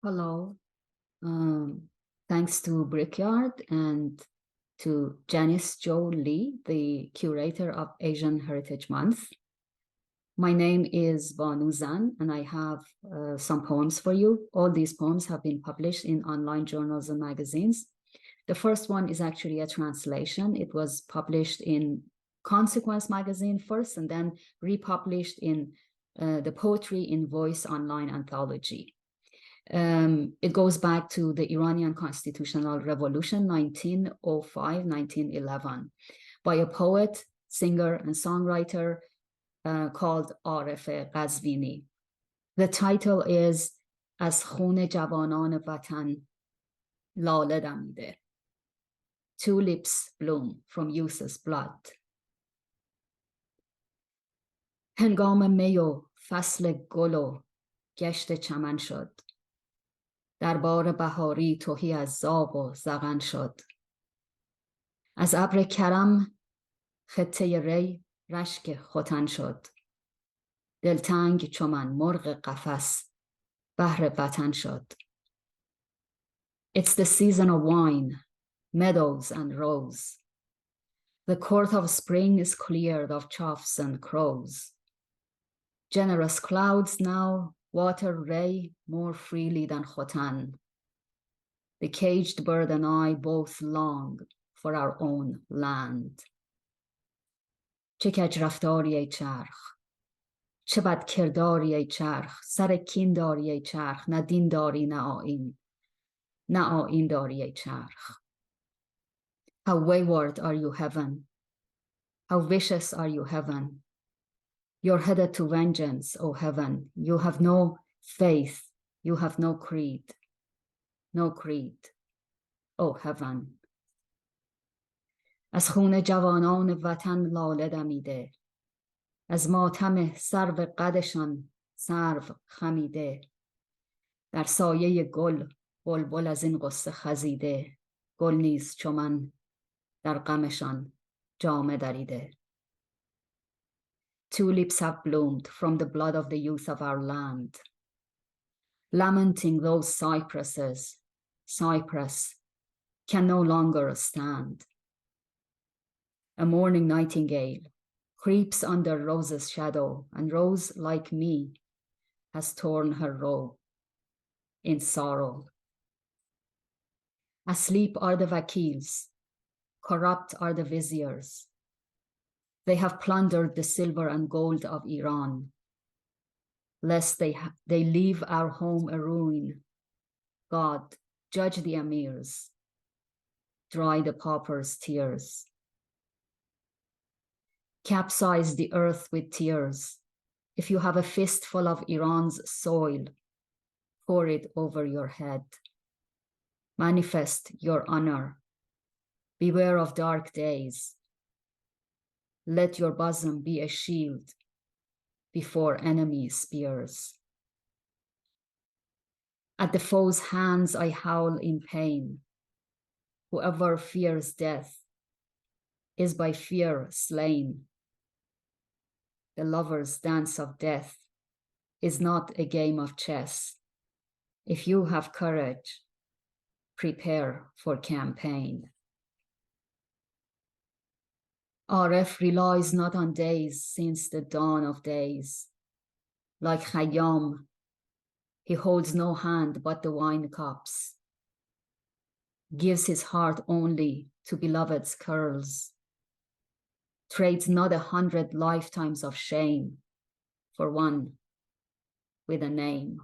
Hello. Thanks to Brickyard and to Janice Jo Lee, the curator of Asian Heritage Month. My name is Bänoo Zan, and I have some poems for you. All these poems have been published in online journals and magazines. The first one is actually a translation. It was published in Consequence magazine first, and then republished in the Poetry in Voice online anthology. It goes back to the Iranian Constitutional Revolution, 1905-1911, by a poet, singer, and songwriter called Arif Qazvini. The title is Az khune jawanan vatan lale damide. Tulips bloom from youth's blood. هنگام می و فصل گل و گشت چمن شد. در بار بهاری تهی از زاغ و زغن شد. از ابر کرم خطه ری رشک ختن شد. دلتنگ چو من مرغ قفس بهر وطن شد. It's the season of wine, meadows and rose. The court of spring is cleared of choughs and crows. Generous clouds now water ray more freely than Khotan. The caged bird and I both long for our own land. چه کج رفتاری ای چرخ، چه بد کرداری ای چرخ، سر کین داری ای چرخ، نه دین داری نه آیین، نه آیین داری ای چرخ. How wayward are you, heaven? How vicious are you, heaven? You're headed to vengeance, O heaven. You have no faith. You have no creed. No creed, O heaven. از خون جوانان وطن لاله دمیده. از ماتم سرو قدشان سرو خمیده. در سایه گل بلبل از این غصه خزیده. گل نیز چو من در غمشان جامه دریده. Tulips have bloomed from the blood of the youth of our land. Lamenting those cypresses, cypress can no longer stand. A mourning nightingale creeps under rose's shadow, and rose, like me, has torn her robe in sorrow. Asleep are the vakils, corrupt are the viziers. They have plundered the silver and gold of Iran, lest they leave our home a ruin. God, judge the emirs, dry the paupers' tears. Capsize the earth with tears. If you have a fistful of Iran's soil, pour it over your head. Manifest your honor. Beware of dark days. Let your bosom be a shield before enemy spears. At the foe's hands I howl in pain. Whoever fears death is by fear slain. The lover's dance of death is not a game of chess. If you have courage, prepare for campaign. Arif relies not on days since the dawn of days. Like Khayyam, he holds no hand but the wine cups, gives his heart only to beloved's curls, trades not 100 lifetimes of shame for one with a name.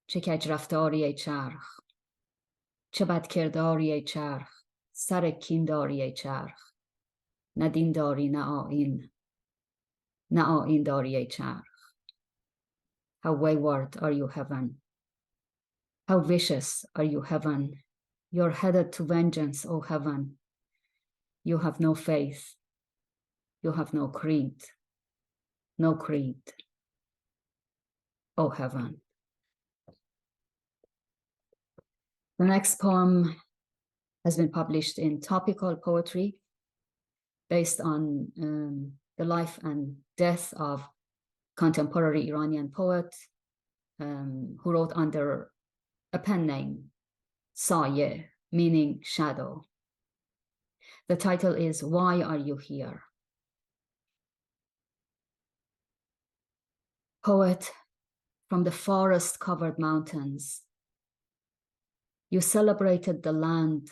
چه کج رفتاری ای چرخ، چه بد کرداری ای چرخ، سر کین داری ای چرخ، نه دین داری نه آیین، نه آیین داری ای چرخ. How wayward are you, heaven? How vicious are you, heaven? You're headed to vengeance, O heaven. You have no faith. You have no creed. No creed, O heaven. The next poem has been published in Topical Poetry, based on the life and death of contemporary Iranian poet who wrote under a pen name, Saye, meaning shadow. The title is Why Are You Here? Poet from the forest-covered mountains, you celebrated the land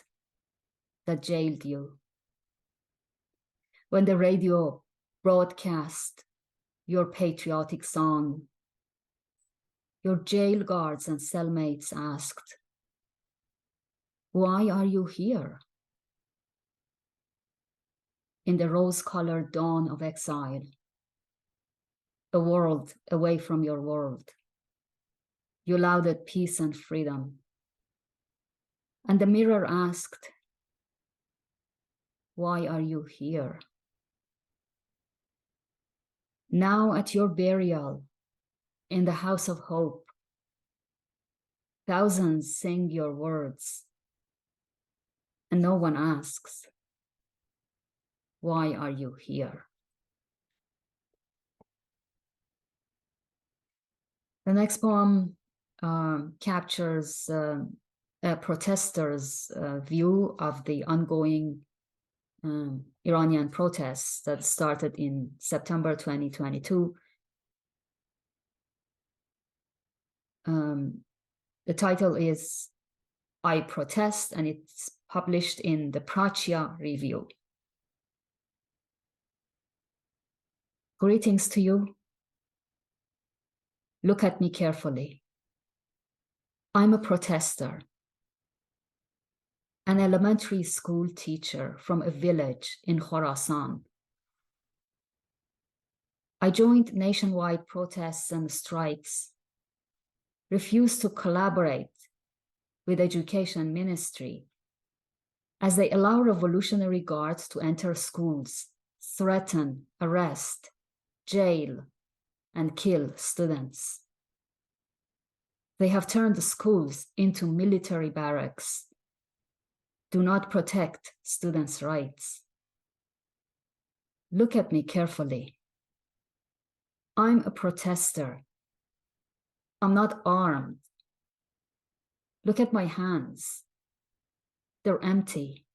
that jailed you. When the radio broadcast your patriotic song, your jail guards and cellmates asked, why are you here? In the rose-colored dawn of exile, a world away from your world, you lauded peace and freedom. And the mirror asked, why are you here? Now at your burial in the house of hope, thousands sing your words, and no one asks, why are you here? The next poem captures a protester's view of the ongoing Iranian protests that started in September 2022. The title is I Protest, and it's published in the Prachya review. Greetings to you. Look at me carefully. I'm a protester, an elementary school teacher from a village in Khorasan. I joined nationwide protests and strikes, refused to collaborate with education ministry as they allow revolutionary guards to enter schools, threaten, arrest, jail, and kill students. They have turned the schools into military barracks, do not protect students' rights. Look at me carefully. I'm a protester. I'm not armed. Look at my hands. They're empty.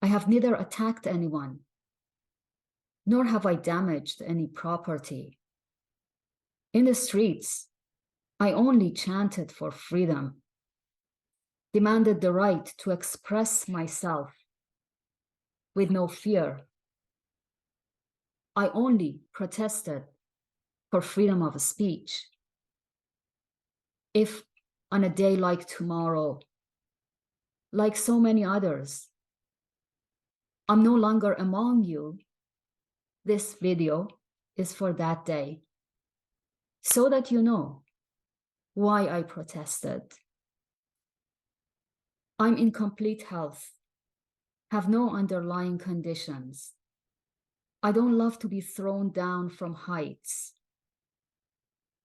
I have neither attacked anyone, nor have I damaged any property. In the streets, I only chanted for freedom, demanded the right to express myself with no fear. I only protested for freedom of speech. If on a day like tomorrow, like so many others, I'm no longer among you, this video is for that day, so that you know why I protested. I'm in complete health, have no underlying conditions. I don't love to be thrown down from heights.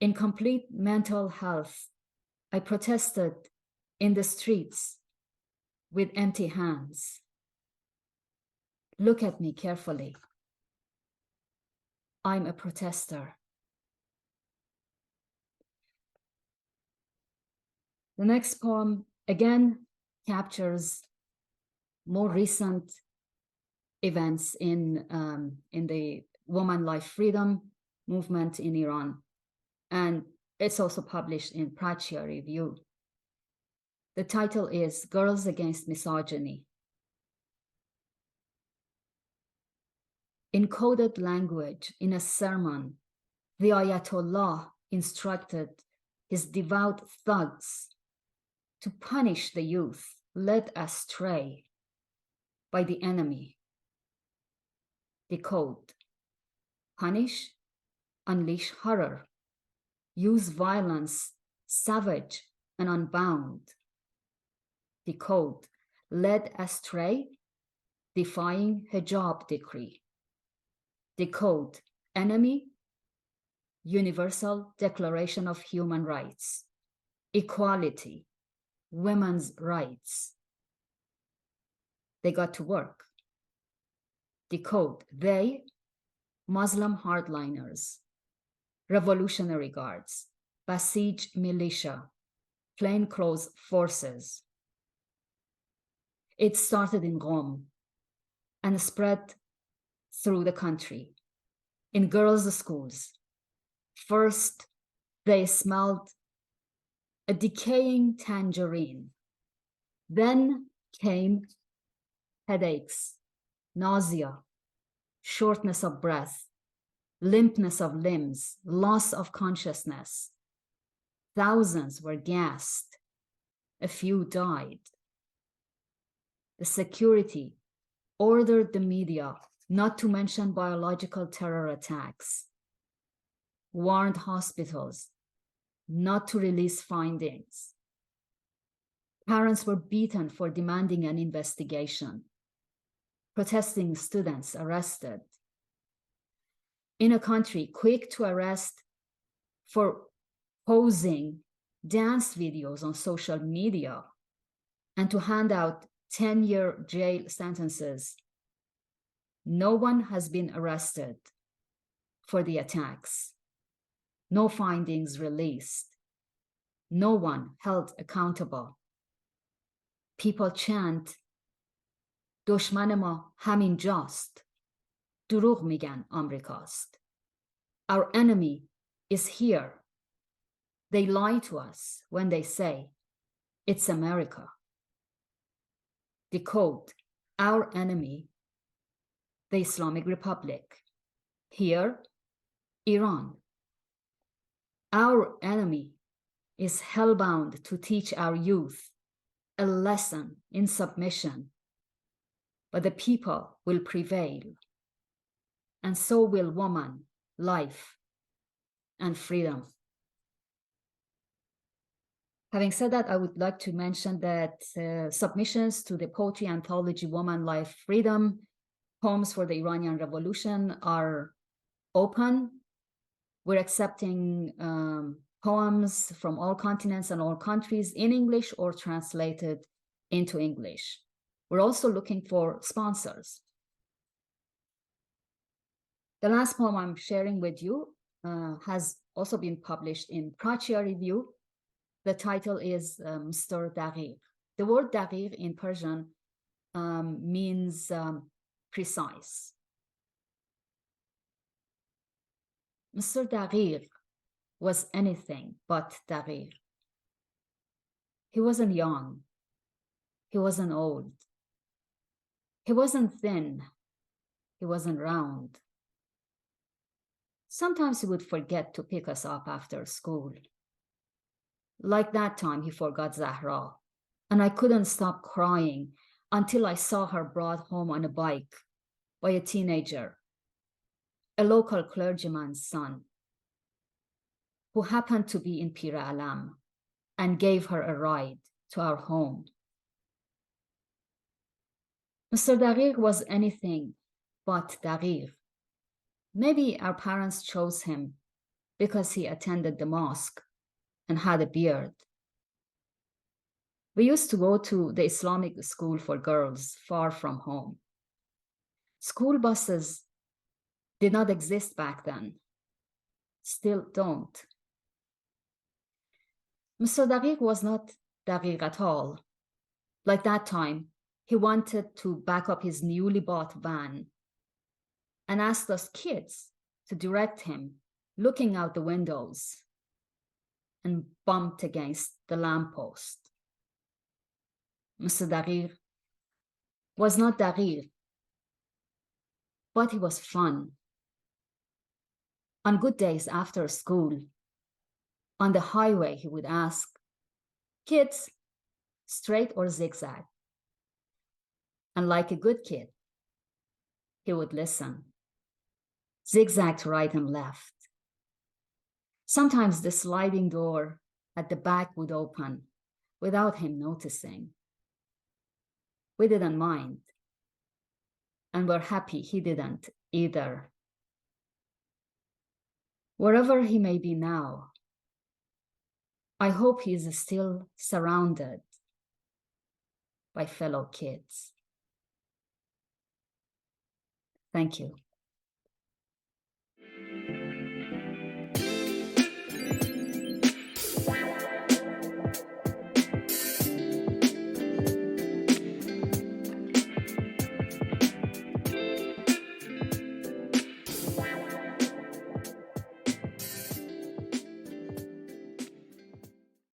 In complete mental health, I protested in the streets with empty hands. Look at me carefully. I'm a protester. The next poem again captures more recent events in the woman life freedom movement in Iran. And it's also published in Prachya review. The title is Girls Against Misogyny. In coded language, in a sermon, the Ayatollah instructed his devout thugs to punish the youth led astray by the enemy. The code: punish, unleash horror, use violence, savage and unbound. The code: led astray, defying hijab decree. The code: enemy, Universal Declaration of Human Rights, equality, women's rights. They got to work. The code: they, Muslim hardliners, Revolutionary Guards, Basij militia, plainclothes forces. It started in Rome and spread through the country, in girls' schools. First, they smelled a decaying tangerine. Then came headaches, nausea, shortness of breath, limpness of limbs, loss of consciousness. Thousands were gassed. A few died. The security ordered the media not to mention biological terror attacks, warned hospitals not to release findings. Parents were beaten for demanding an investigation. Protesting students arrested. In a country quick to arrest for posing dance videos on social media and to hand out 10-year jail sentences, no one has been arrested for the attacks. No findings released. No one held accountable. People chant, دشمن ما همین جاست. دروغ میگن آمریکاست. Our enemy is here. They lie to us when they say it's America. Decode, our enemy, the Islamic Republic. Here, Iran. Our enemy is hellbound to teach our youth a lesson in submission, but the people will prevail, and so will woman, life, and freedom. Having said that, I would like to mention that submissions to the poetry anthology Woman, Life, Freedom, Poems for the Iranian Revolution are open. We're accepting poems from all continents and all countries in English or translated into English. We're also looking for sponsors. The last poem I'm sharing with you has also been published in Prachya Review. The title is Mr. Daghigh. The word Daghigh in Persian means precise. Mr. Daghigh was anything but Daghigh. He wasn't young. He wasn't old. He wasn't thin. He wasn't round. Sometimes he would forget to pick us up after school. Like that time he forgot Zahra, and I couldn't stop crying until I saw her brought home on a bike by a teenager, a local clergyman's son, who happened to be in Pir Alam and gave her a ride to our home. Mr. Daghigh was anything but Daghigh. Maybe our parents chose him because he attended the mosque and had a beard. We used to go to the Islamic school for girls far from home. School buses did not exist back then, still don't. Mr. Daghigh was not Daghigh at all. Like that time, he wanted to back up his newly bought van and asked us kids to direct him, looking out the windows, and bumped against the lamppost. Mr. Daghigh was not Daghigh, but he was fun. On good days after school, on the highway, he would ask, "Kids, straight or zigzag?" And like a good kid, he would listen. Zigzag to right and left. Sometimes the sliding door at the back would open without him noticing. We didn't mind, and we're happy he didn't either. Wherever he may be now, I hope he is still surrounded by fellow kids. Thank you.